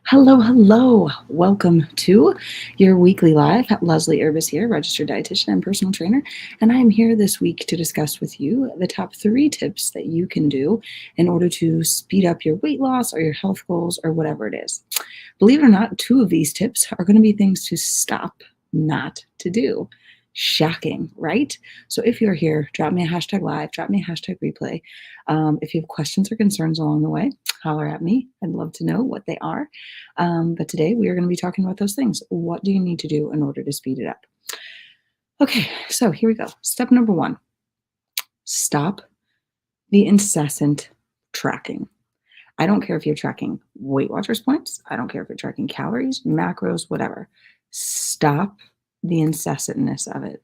Hello, hello. Welcome to your weekly live. Leslie Urbis here, registered dietitian and personal trainer. And I am here this week to discuss with you the top 3 tips that you can do in order to speed up your weight loss or your health goals or whatever it is. Believe it or not, 2 of these tips are going to be things to stop, not to do. Shocking, right? So if you're here, drop me a hashtag live, drop me a hashtag replay. If you have questions or concerns along the way, holler at me. I'd love to know what they are. But today we are going to be talking about those things. What do you need to do in order to speed it up? Okay, so here we go. Step number 1, stop the incessant tracking. I don't care if you're tracking Weight Watchers points. I don't care if you're tracking calories, macros, whatever. Stop the incessantness of it.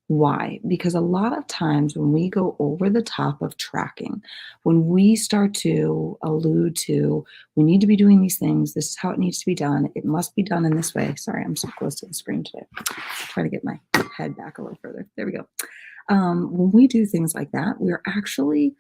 Why? Because a lot of times when we go over the top of tracking, when we start to allude to, we need to be doing these things, this is how it needs to be done, it must be done in this way. Sorry, I'm so close to the screen today. Try to get my head back a little further. There we go. When we do things like that, we're actually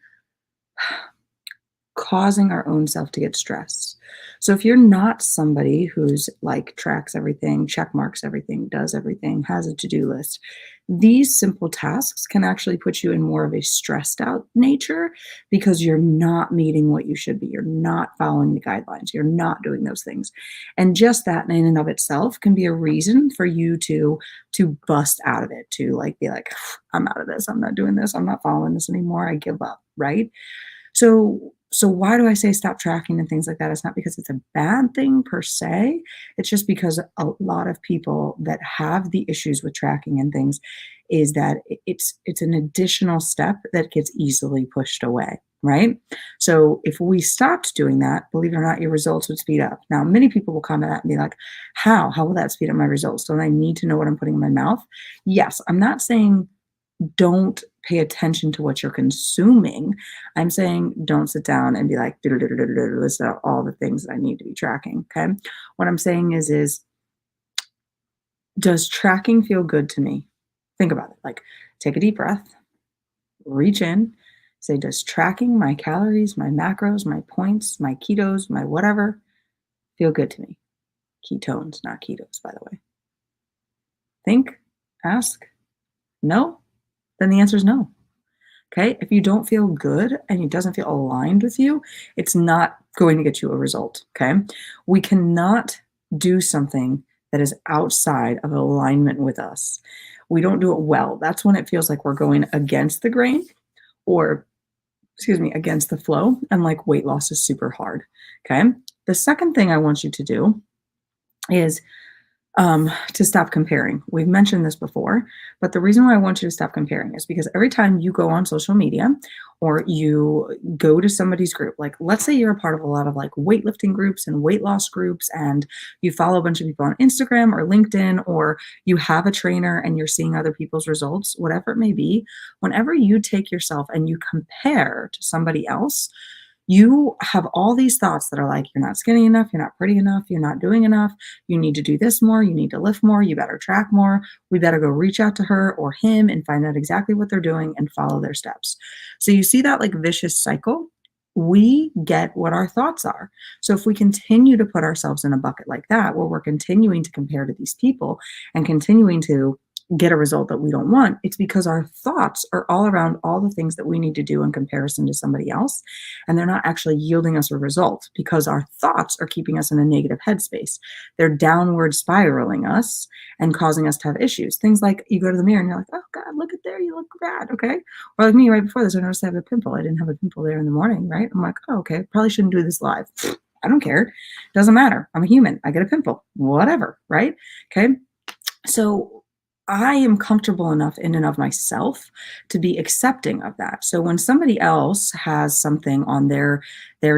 causing our own self to get stressed. So if you're not somebody who's like tracks everything, check marks everything, does everything, has a to-do list, these simple tasks can actually put you in more of a stressed out nature because you're not meeting what you should be. You're not following the guidelines. You're not doing those things. And just that in and of itself can be a reason for you to bust out of it, to like be like, I'm out of this. I'm not doing this. I'm not following this anymore. I give up, right? So why do I say stop tracking and things like that? It's not because it's a bad thing per se. It's just because a lot of people that have the issues with tracking and things is that it's an additional step that gets easily pushed away, right? So if we stopped doing that, believe it or not, your results would speed up. Now, many people will comment at me like, how? How will that speed up my results? Don't I need to know what I'm putting in my mouth? Yes, I'm not saying don't pay attention to what you're consuming. I'm saying don't sit down and be like, list out all the things that I need to be tracking. Okay. What I'm saying is, does tracking feel good to me? Think about it. Like, take a deep breath, reach in, say, does tracking my calories, my macros, my points, my ketos, my whatever feel good to me? Ketones, not ketos, by the way. Think, ask, no? Then the answer is no. Okay. If you don't feel good and it doesn't feel aligned with you, it's not going to get you a result. Okay. We cannot do something that is outside of alignment with us. We don't do it well. That's when it feels like we're going against the grain or, against the flow. And like weight loss is super hard. Okay. The second thing I want you to do is to stop comparing. We've mentioned this before, but the reason why I want you to stop comparing is because every time you go on social media or you go to somebody's group, like let's say you're a part of a lot of like weightlifting groups and weight loss groups, and you follow a bunch of people on Instagram or LinkedIn, or you have a trainer and you're seeing other people's results, whatever it may be, whenever you take yourself and you compare to somebody else, you have all these thoughts that are like, you're not skinny enough, you're not pretty enough, you're not doing enough, you need to do this more, you need to lift more, you better track more, we better go reach out to her or him and find out exactly what they're doing and follow their steps. So you see that like vicious cycle? We get what our thoughts are. So if we continue to put ourselves in a bucket like that, where we're continuing to compare to these people and continuing to get a result that we don't want, it's because our thoughts are all around all the things that we need to do in comparison to somebody else. And they're not actually yielding us a result because our thoughts are keeping us in a negative headspace. They're downward spiraling us and causing us to have issues. Things like you go to the mirror and you're like, oh God, look at there, you look bad. Okay. Or like me right before this, I noticed I have a pimple. I didn't have a pimple there in the morning, right? I'm like, oh, okay, probably shouldn't do this live. I don't care. Doesn't matter. I'm a human. I get a pimple, whatever. Right. Okay. So I am comfortable enough in and of myself to be accepting of that. So when somebody else has something on their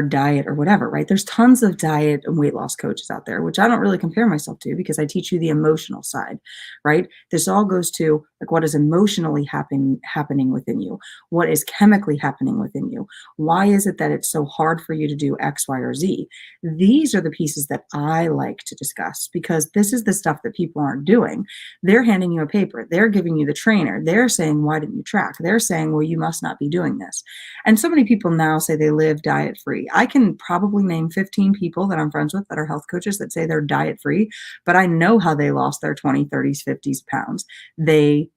diet or whatever, right? There's tons of diet and weight loss coaches out there, which I don't really compare myself to because I teach you the emotional side, right? This all goes to like what is emotionally happening within you, what is chemically happening within you. Why is it that it's so hard for you to do X, Y, or Z? These are the pieces that I like to discuss because this is the stuff that people aren't doing. They're handing you a paper. They're giving you the trainer. They're saying, why didn't you track? They're saying, well, you must not be doing this. And so many people now say they live diet free free. I can probably name 15 people that I'm friends with that are health coaches that say they're diet free, but I know how they lost their 20, 30s, 50s pounds. They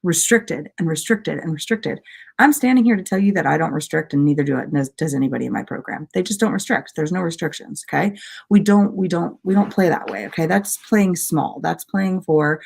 restricted and restricted and restricted. I'm standing here to tell you that I don't restrict, and neither does anybody in my program. They just don't restrict. There's no restrictions. Okay. We don't play that way. Okay. That's playing small. That's playing for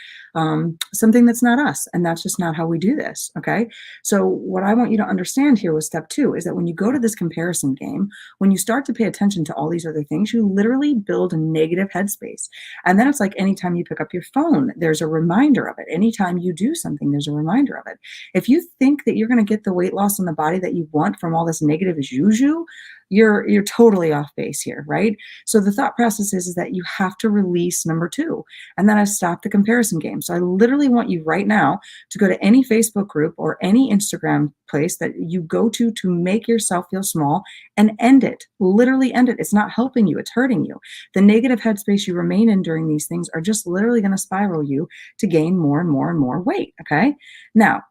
something that's not us. And that's just not how we do this. Okay. So what I want you to understand here with step 2 is that when you go to this comparison game, when you start to pay attention to all these other things, you literally build a negative headspace. And then it's like anytime you pick up your phone, there's a reminder of it. Anytime you do something, there's a reminder of it. If you think that you're going to get the weight loss in the body that you want from all this negative juju, you're totally off base here, right? So the thought process is that you have to release number 2, and then I stop the comparison game. So I literally want you right now to go to any Facebook group or any Instagram place that you go to make yourself feel small and end it. Literally end it. It's not helping you, it's hurting you. The negative headspace you remain in during these things are just literally going to spiral you to gain more and more and more weight. Okay. Now,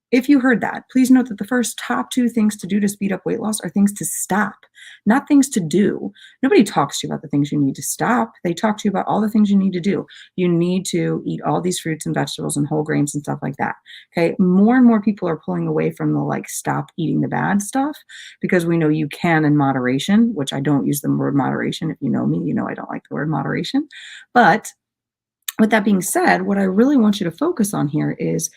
if you heard that, please note that the first top 2 things to do to speed up weight loss are things to stop, not things to do. Nobody talks to you about the things you need to stop. They talk to you about all the things you need to do. You need to eat all these fruits and vegetables and whole grains and stuff like that. Okay. More and more people are pulling away from the like stop eating the bad stuff because we know you can in moderation, which I don't use the word moderation. If you know me, you know I don't like the word moderation. But with that being said, what I really want you to focus on here is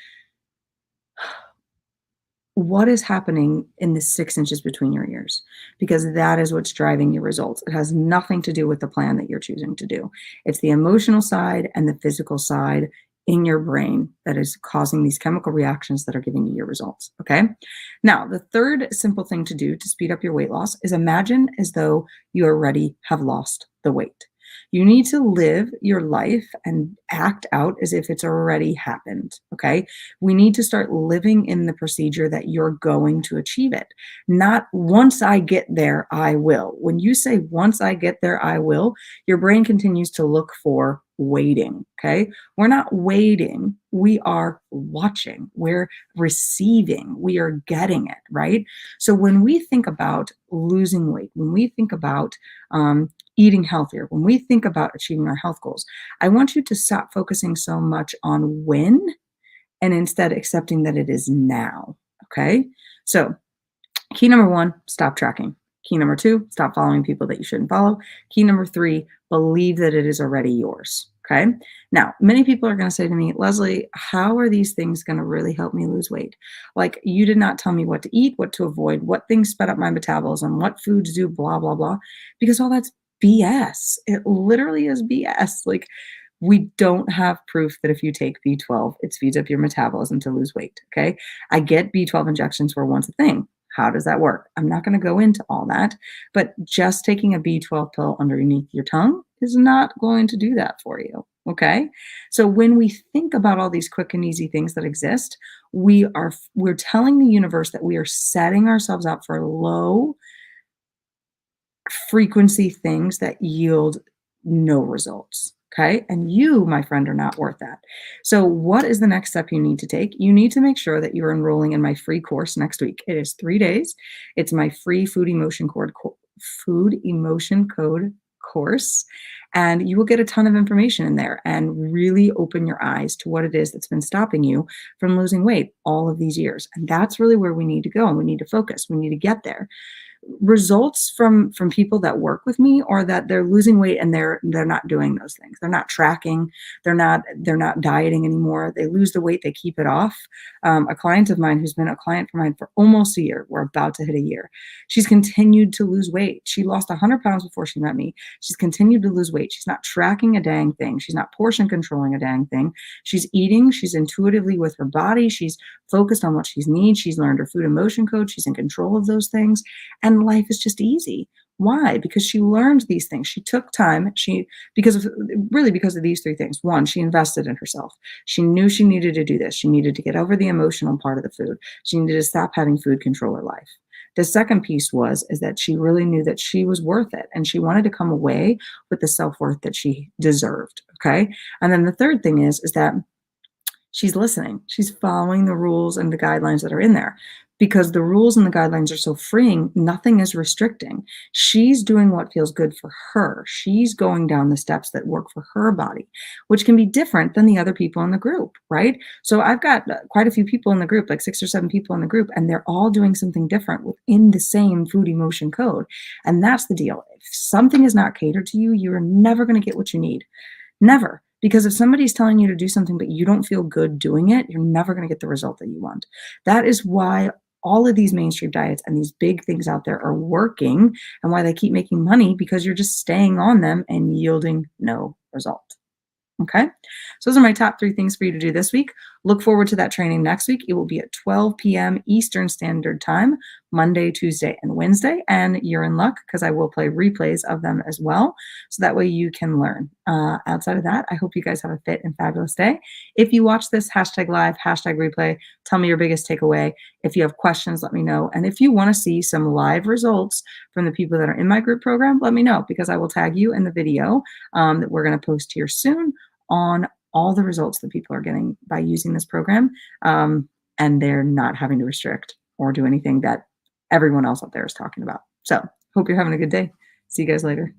what is happening in the 6 inches between your ears, because that is what's driving your results. It has nothing to do with the plan that you're choosing to do. It's the emotional side and the physical side in your brain that is causing these chemical reactions that are giving you your results. Okay. Now, the third simple thing to do to speed up your weight loss is imagine as though you already have lost the weight. You need to live your life and act out as if it's already happened. Okay. We need to start living in the procedure that you're going to achieve it. Not once I get there, I will. When you say once I get there, I will, your brain continues to look for waiting. Okay. We're not waiting. We are watching. We're receiving. We are getting it. Right. So when we think about losing weight, when we think about eating healthier, when we think about achieving our health goals, I want you to stop focusing so much on when and instead accepting that it is now. Okay. So key number 1, stop tracking. Key number 2, stop following people that you shouldn't follow. Key number 3, believe that it is already yours. Okay. Now, many people are going to say to me, Leslie, how are these things going to really help me lose weight? Like, you did not tell me what to eat, what to avoid, what things sped up my metabolism, what foods do, blah, blah, blah, because all that's BS. It literally is BS. Like, we don't have proof that if you take B12, it speeds up your metabolism to lose weight. Okay. I get B12 injections were once a thing. How does that work? I'm not going to go into all that, but just taking a B12 pill underneath your tongue is not going to do that for you. Okay. So when we think about all these quick and easy things that exist, we're telling the universe that we are setting ourselves up for low frequency things that yield no results. Okay. And you, my friend, are not worth that. So what is the next step you need to take? You need to make sure that you're enrolling in my free course next week. It is 3 days. It's my free food emotion code course. And you will get a ton of information in there and really open your eyes to what it is that's been stopping you from losing weight all of these years. And that's really where we need to go. And we need to focus. We need to get there. Results from people that work with me are that they're losing weight and they're not doing those things. They're not tracking. They're not dieting anymore. They lose the weight. They keep it off. A client of mine who's been a client for mine for almost a year. We're about to hit a year. She's continued to lose weight. She lost 100 pounds before she met me. She's continued to lose weight. She's not tracking a dang thing. She's not portion controlling a dang thing. She's eating. She's intuitively with her body. She's focused on what she needs. She's learned her food emotion code. She's in control of those things. And life is just easy. Why? Because she learned these things. She took time. Because of these 3 things. 1, she invested in herself. She knew she needed to do this. She needed to get over the emotional part of the food. She needed to stop having food control her life. The second piece is that she really knew that she was worth it. And she wanted to come away with the self-worth that she deserved. Okay. And then the third thing is that she's listening. She's following the rules and the guidelines that are in there. because the rules and the guidelines are so freeing, nothing is restricting. She's doing what feels good for her. She's going down the steps that work for her body, which can be different than the other people in the group, right? So I've got quite a few people in the group, like 6 or 7 people in the group, and they're all doing something different within the same food emotion code. And that's the deal. If something is not catered to you, you're never going to get what you need. Never. Because if somebody's telling you to do something but you don't feel good doing it, you're never going to get the result that you want. That is why all of these mainstream diets and these big things out there are working, and why they keep making money, because you're just staying on them and yielding no result. Okay. So those are my top 3 things for you to do this week. Look forward to that training next week. It will be at 12 p.m. Eastern Standard Time, Monday, Tuesday, and Wednesday. And you're in luck because I will play replays of them as well. So that way you can learn. Outside of that, I hope you guys have a fit and fabulous day. If you watch this, #live, #replay, tell me your biggest takeaway. If you have questions, let me know. And if you want to see some live results from the people that are in my group program, let me know, because I will tag you in the video that we're going to post here soon on all the results that people are getting by using this program, and they're not having to restrict or do anything that everyone else out there is talking about. So hope you're having a good day. See you guys later.